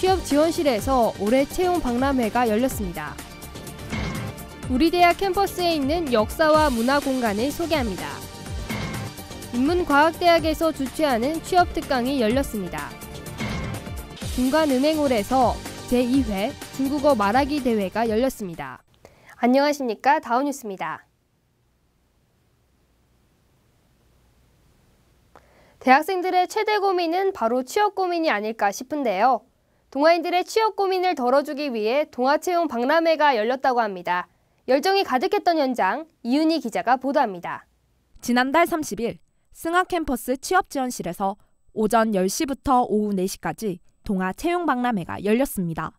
취업지원실에서 올해 채용 박람회가 열렸습니다. 우리 대학 캠퍼스에 있는 역사와 문화 공간을 소개합니다. 인문과학대학에서 주최하는 취업특강이 열렸습니다. 중간은행홀에서 제2회 중국어 말하기 대회가 열렸습니다. 안녕하십니까? 다우뉴스입니다. 대학생들의 최대 고민은 바로 취업 고민이 아닐까 싶은데요. 동아인들의 취업 고민을 덜어주기 위해 동아채용 박람회가 열렸다고 합니다. 열정이 가득했던 현장, 이윤희 기자가 보도합니다. 지난달 30일 승하 캠퍼스 취업지원실에서 오전 10시부터 오후 4시까지 동아채용 박람회가 열렸습니다.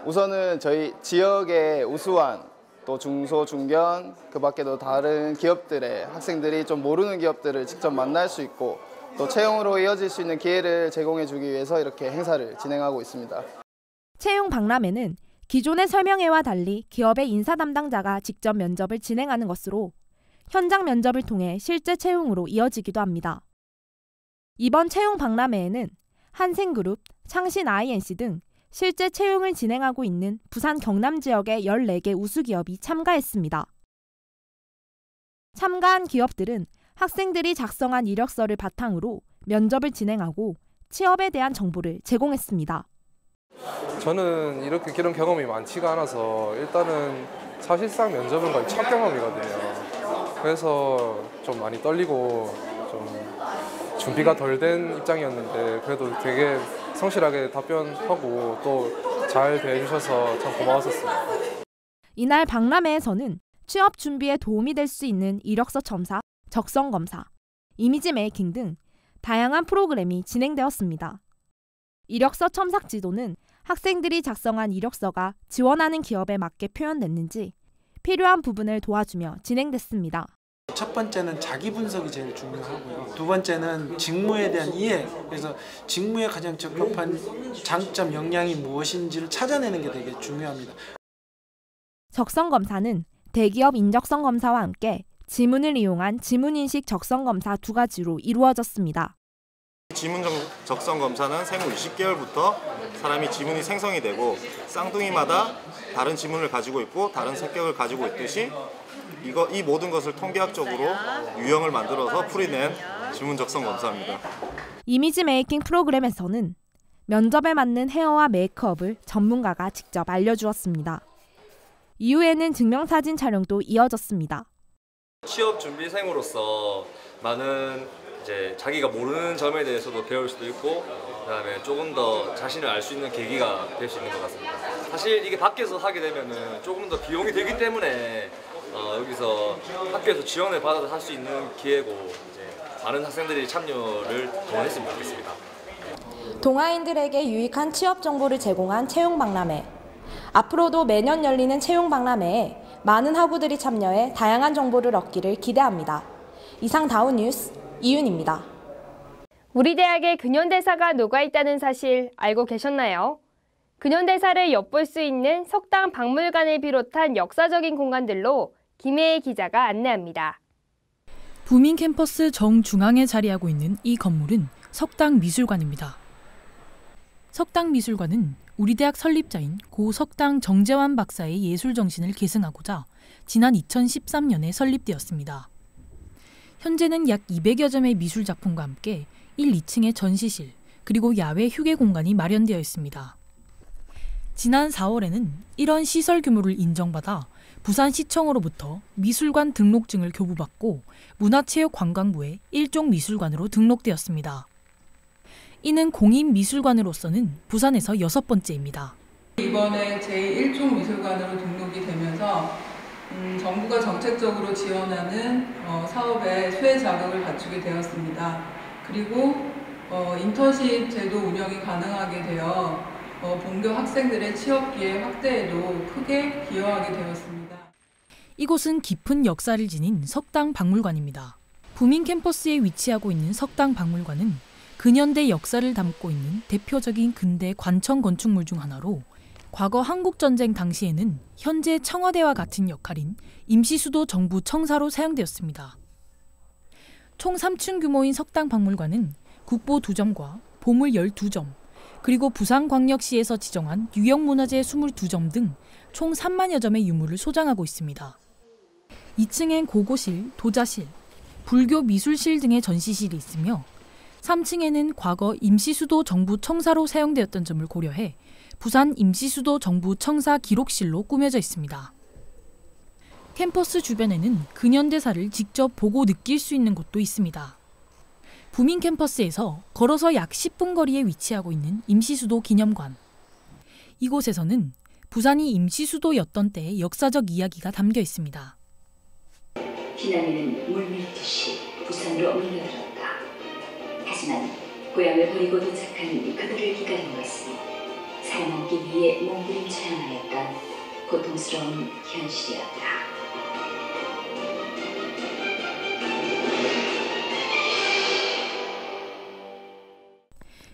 우선은 저희 지역의 우수한 또 중소, 중견, 그 밖에도 다른 기업들의 학생들이 좀 모르는 기업들을 직접 만날 수 있고 또 채용으로 이어질 수 있는 기회를 제공해 주기 위해서 이렇게 행사를 진행하고 있습니다. 채용 박람회는 기존의 설명회와 달리 기업의 인사 담당자가 직접 면접을 진행하는 것으로 현장 면접을 통해 실제 채용으로 이어지기도 합니다. 이번 채용 박람회에는 한생그룹, 창신 INC 등 실제 채용을 진행하고 있는 부산 경남 지역의 14개 우수기업이 참가했습니다. 참가한 기업들은 학생들이 작성한 이력서를 바탕으로 면접을 진행하고 취업에 대한 정보를 제공했습니다. 저는 이렇게 그런 경험이 많지가 않아서 일단은 사실상 면접은 거의 첫 경험이거든요. 그래서 좀 많이 떨리고 좀 준비가 덜 된 입장이었는데 그래도 되게 성실하게 답변하고 또 잘 대해주셔서 참 고마웠었습니다. 이날 박람회에서는 취업 준비에 도움이 될 수 있는 이력서 첨사, 적성 검사, 이미지 메이킹 등 다양한 프로그램이 진행되었습니다. 이력서 첨삭 지도는 학생들이 작성한 이력서가 지원하는 기업에 맞게 표현됐는지 필요한 부분을 도와주며 진행됐습니다. 첫 번째는 자기 분석이 제일 중요하고요. 두 번째는 직무에 대한 이해, 그래서 직무에 가장 적합한 장점, 역량이 무엇인지를 찾아내는 게 되게 중요합니다. 적성 검사는 대기업 인적성 검사와 함께 지문을 이용한 지문인식 적성 검사 두 가지로 이루어졌습니다. 지문 적성 검사는 생후 20개월부터 사람이 지문이 생성이 되고 쌍둥이마다 다른 지문을 가지고 있고 다른 성격을 가지고 있듯이 이 모든 것을 통계학적으로 유형을 만들어서 풀이낸 지문 적성 검사입니다. 이미지 메이킹 프로그램에서는 면접에 맞는 헤어와 메이크업을 전문가가 직접 알려주었습니다. 이후에는 증명사진 촬영도 이어졌습니다. 취업 준비생으로서 많은 자기가 모르는 점에 대해서도 배울 수도 있고 그다음에 조금 더 자신을 알 수 있는 계기가 될 수 있는 것 같습니다. 사실 이게 밖에서 하게 되면은 조금 더 비용이 들기 때문에 여기서 학교에서 지원을 받아서 할 수 있는 기회고 많은 학생들이 참여를 동원했으면 좋겠습니다. 동아인들에게 유익한 취업 정보를 제공한 채용 박람회. 앞으로도 매년 열리는 채용 박람회에 많은 학우들이 참여해 다양한 정보를 얻기를 기대합니다. 이상 다우뉴스 이윤입니다. 우리 대학에 근현대사가 녹아있다는 사실 알고 계셨나요? 근현대사를 엿볼 수 있는 석당 박물관을 비롯한 역사적인 공간들로 김혜애 기자가 안내합니다. 부민 캠퍼스 정중앙에 자리하고 있는 이 건물은 석당미술관입니다. 석당미술관은 우리 대학 설립자인 고 석당 정재환 박사의 예술 정신을 계승하고자 지난 2013년에 설립되었습니다. 현재는 약 200여 점의 미술 작품과 함께 1, 2층의 전시실, 그리고 야외 휴게 공간이 마련되어 있습니다. 지난 4월에는 이런 시설 규모를 인정받아 부산시청으로부터 미술관 등록증을 교부받고 문화체육관광부의 일종 미술관으로 등록되었습니다. 이는 공인미술관으로서는 부산에서 6번째입니다. 이번에 제1종 미술관으로 등록이 되면서 정부가 정책적으로 지원하는 사업에 수혜 자격을 갖추게 되었습니다. 그리고 인턴십 제도 운영이 가능하게 되어 본교 학생들의 취업 기회 확대에도 크게 기여하게 되었습니다. 이곳은 깊은 역사를 지닌 석당 박물관입니다. 부민 캠퍼스에 위치하고 있는 석당 박물관은 근현대 역사를 담고 있는 대표적인 근대 관청 건축물 중 하나로 과거 한국전쟁 당시에는 현재 청와대와 같은 역할인 임시수도 정부 청사로 사용되었습니다. 총 3층 규모인 석당 박물관은 국보 2점과 보물 12점, 그리고 부산광역시에서 지정한 유형문화재 22점 등 총 3만여 점의 유물을 소장하고 있습니다. 2층엔 고고실, 도자실, 불교 미술실 등의 전시실이 있으며 3층에는 과거 임시수도 정부 청사로 사용되었던 점을 고려해 부산 임시수도 정부 청사 기록실로 꾸며져 있습니다. 캠퍼스 주변에는 근현대사를 직접 보고 느낄 수 있는 곳도 있습니다. 부민 캠퍼스에서 걸어서 약 10분 거리에 위치하고 있는 임시수도 기념관. 이곳에서는 부산이 임시수도였던 때의 역사적 이야기가 담겨 있습니다. 피난민은 물밀듯이 부산으로 밀려들었다. 하지만 고향을 버리고 도착한 그들을 기다린 것은 살아남기 위해 몸부림쳐야만 했던 고통스러운 현실이었다.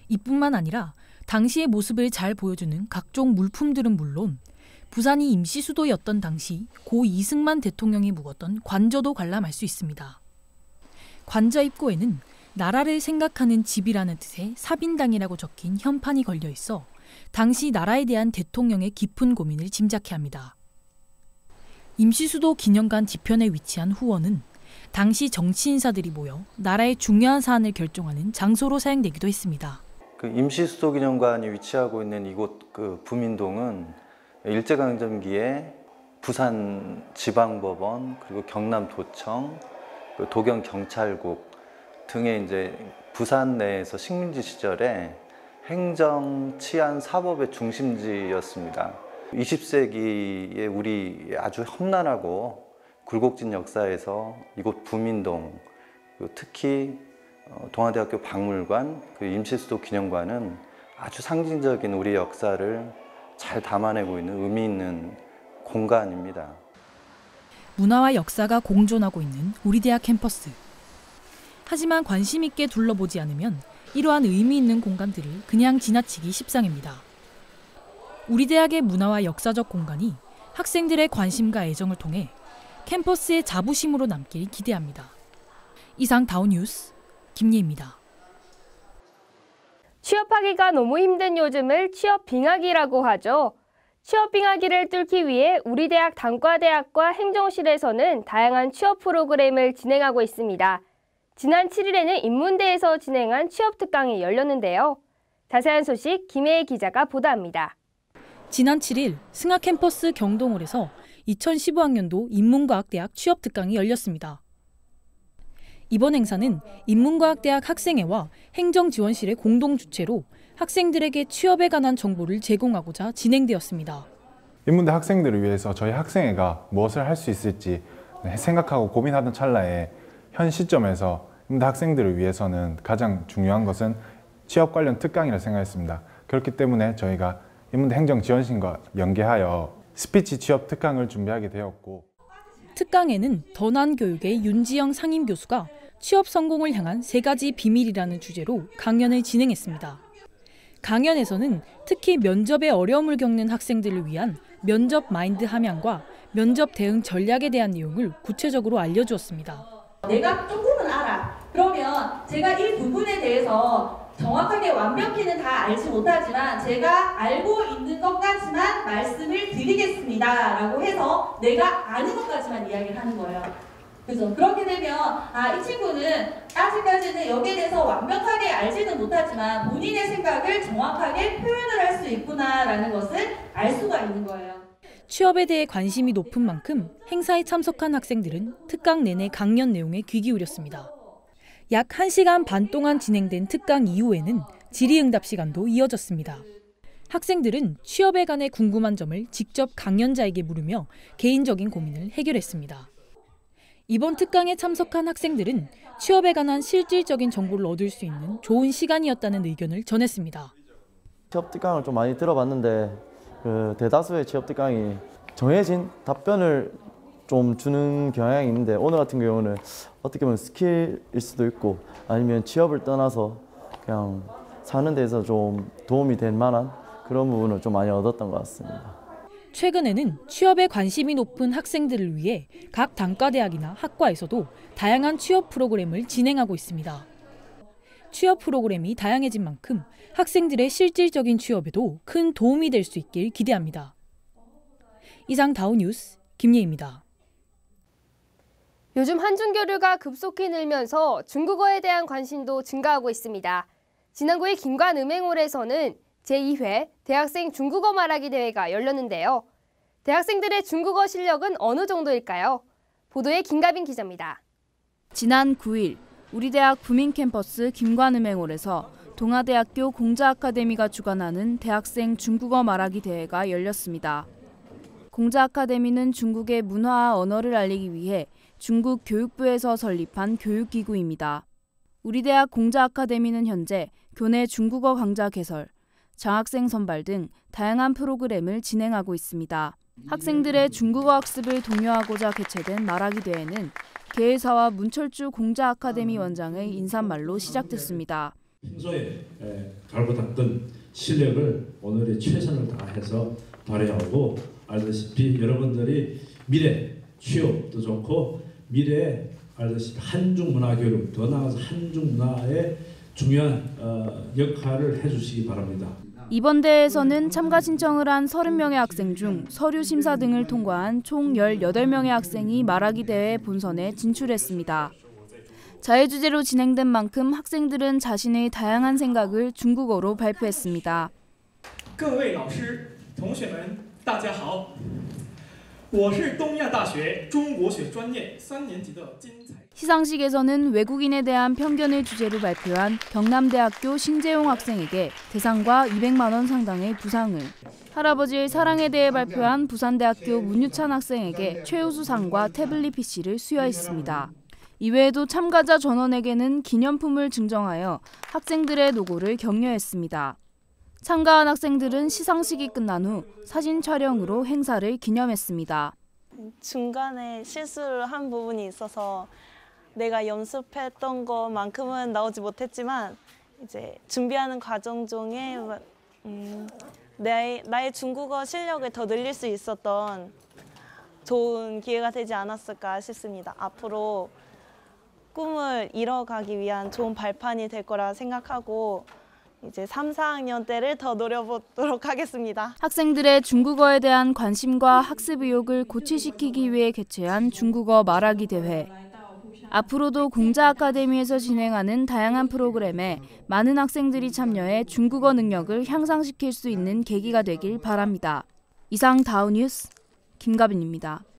이뿐만 아니라 당시의 모습을 잘 보여주는 각종 물품들은 물론 부산이 임시수도였던 당시 고 이승만 대통령이 묵었던 관저도 관람할 수 있습니다. 관저 입구에는 나라를 생각하는 집이라는 뜻의 사빈당이라고 적힌 현판이 걸려 있어 당시 나라에 대한 대통령의 깊은 고민을 짐작케 합니다. 임시수도 기념관 뒤편에 위치한 후원은 당시 정치 인사들이 모여 나라의 중요한 사안을 결정하는 장소로 사용되기도 했습니다. 그 임시수도 기념관이 위치하고 있는 이곳 그 부민동은 일제강점기에 부산 지방법원 그리고 경남도청, 도경경찰국 등의 이제 부산 내에서 식민지 시절에 행정, 치안, 사법의 중심지였습니다. 20세기에 우리 아주 험난하고 굴곡진 역사에서 이곳 부민동, 특히 동아대학교 박물관, 임시수도 기념관은 아주 상징적인 우리 역사를 잘 담아내고 있는 의미 있는 공간입니다. 문화와 역사가 공존하고 있는 우리 대학 캠퍼스. 하지만 관심 있게 둘러보지 않으면 이러한 의미 있는 공간들을 그냥 지나치기 십상입니다. 우리 대학의 문화와 역사적 공간이 학생들의 관심과 애정을 통해 캠퍼스의 자부심으로 남길 기대합니다. 이상 다운뉴스 김예입니다. 취업하기가 너무 힘든 요즘을 취업빙하기라고 하죠. 취업빙하기를 뚫기 위해 우리 대학 단과대학과 행정실에서는 다양한 취업 프로그램을 진행하고 있습니다. 지난 7일에는 인문대에서 진행한 취업특강이 열렸는데요. 자세한 소식 김혜애 기자가 보도합니다. 지난 7일 승하캠퍼스 경동홀에서 2015학년도 인문과학대학 취업특강이 열렸습니다. 이번 행사는 인문과학대학 학생회와 행정지원실의 공동 주최로 학생들에게 취업에 관한 정보를 제공하고자 진행되었습니다. 인문대 학생들을 위해서 저희 학생회가 무엇을 할 수 있을지 생각하고 고민하던 찰나에 현 시점에서 인문대 학생들을 위해서는 가장 중요한 것은 취업 관련 특강이라 생각했습니다. 그렇기 때문에 저희가 인문대 행정지원실과 연계하여 스피치 취업 특강을 준비하게 되었고, 특강에는 던한교육의 윤지영 상임교수가 취업 성공을 향한 3가지 비밀이라는 주제로 강연을 진행했습니다. 강연에서는 특히 면접에 어려움을 겪는 학생들을 위한 면접 마인드 함양과 면접 대응 전략에 대한 내용을 구체적으로 알려주었습니다. 내가 조금은 알아. 그러면 제가 이 부분에 대해서 정확하게 완벽히는 다 알지 못하지만 제가 알고 있는 것까지만 말씀을 드리겠습니다 라고 해서 내가 아는 것까지만 이야기를 하는 거예요. 그래서 그렇게 되면 이 친구는 아직까지는 여기에 대해서 완벽하게 알지는 못하지만 본인의 생각을 정확하게 표현을 할 수 있구나라는 것을 알 수가 있는 거예요. 취업에 대해 관심이 높은 만큼 행사에 참석한 학생들은 특강 내내 강연 내용에 귀 기울였습니다. 약 1시간 반 동안 진행된 특강 이후에는 질의응답 시간도 이어졌습니다. 학생들은 취업에 관해 궁금한 점을 직접 강연자에게 물으며 개인적인 고민을 해결했습니다. 이번 특강에 참석한 학생들은 취업에 관한 실질적인 정보를 얻을 수 있는 좋은 시간이었다는 의견을 전했습니다. 취업 특강을 좀 많이 들어봤는데 대다수의 취업 특강이 정해진 답변을 좀 주는 경향이 있는데 오늘 같은 경우는 어떻게 보면 스킬일 수도 있고 아니면 취업을 떠나서 그냥 사는 데서 좀 도움이 될 만한 그런 부분을 좀 많이 얻었던 것 같습니다. 최근에는 취업에 관심이 높은 학생들을 위해 각 단과대학이나 학과에서도 다양한 취업 프로그램을 진행하고 있습니다. 취업 프로그램이 다양해진 만큼 학생들의 실질적인 취업에도 큰 도움이 될 수 있길 기대합니다. 이상 다우뉴스 김예입니다. 요즘 한중 교류가 급속히 늘면서 중국어에 대한 관심도 증가하고 있습니다. 지난 9일 김관음행홀에서는 제2회 대학생 중국어 말하기 대회가 열렸는데요. 대학생들의 중국어 실력은 어느 정도일까요? 보도에 김가빈 기자입니다. 지난 9일 우리 대학 부민 캠퍼스 김관음행홀에서 동아대학교 공자아카데미가 주관하는 대학생 중국어 말하기 대회가 열렸습니다. 공자아카데미는 중국의 문화와 언어를 알리기 위해 중국 교육부에서 설립한 교육기구입니다. 우리 대학 공자아카데미는 현재 교내 중국어 강좌 개설, 장학생 선발 등 다양한 프로그램을 진행하고 있습니다. 학생들의 중국어 학습을 독려하고자 개최된 말하기 대회는 개회사와 문철주 공자아카데미 원장의 인사말로 시작됐습니다. 평소에 갈고 닦던 실력을 오늘의 최선을 다해서 발휘하고 알다시피 여러분들이 미래 취업도 좋고 미래에 알다시피 한중 문화 교류 더 나아가서 한중 문화의 중요한 역할을 해주시기 바랍니다. 이번 대회에서는 참가 신청을 한 30명의 학생 중 서류 심사 등을 통과한 총 18명의 학생이 말하기 대회 본선에 진출했습니다. 자유주제로 진행된 만큼 학생들은 자신의 다양한 생각을 중국어로 발표했습니다. 各位老师、同学们，大家好。我是东亚大学中国学专业3年级的金才。 시상식에서는 외국인에 대한 편견을 주제로 발표한 경남대학교 신재용 학생에게 대상과 200만 원 상당의 부상을, 할아버지의 사랑에 대해 발표한 부산대학교 문유찬 학생에게 최우수상과 태블릿 PC를 수여했습니다. 이외에도 참가자 전원에게는 기념품을 증정하여 학생들의 노고를 격려했습니다. 참가한 학생들은 시상식이 끝난 후 사진 촬영으로 행사를 기념했습니다. 중간에 실수를 한 부분이 있어서 내가 연습했던 것만큼은 나오지 못했지만 이제 준비하는 과정 중에 나의 중국어 실력을 더 늘릴 수 있었던 좋은 기회가 되지 않았을까 싶습니다. 앞으로 꿈을 이뤄가기 위한 좋은 발판이 될 거라 생각하고 이제 3, 4학년 때를 더 노려보도록 하겠습니다. 학생들의 중국어에 대한 관심과 학습 의욕을 고취시키기 위해 개최한 중국어 말하기 대회. 앞으로도 공자아카데미에서 진행하는 다양한 프로그램에 많은 학생들이 참여해 중국어 능력을 향상시킬 수 있는 계기가 되길 바랍니다. 이상 다우뉴스 김가빈입니다.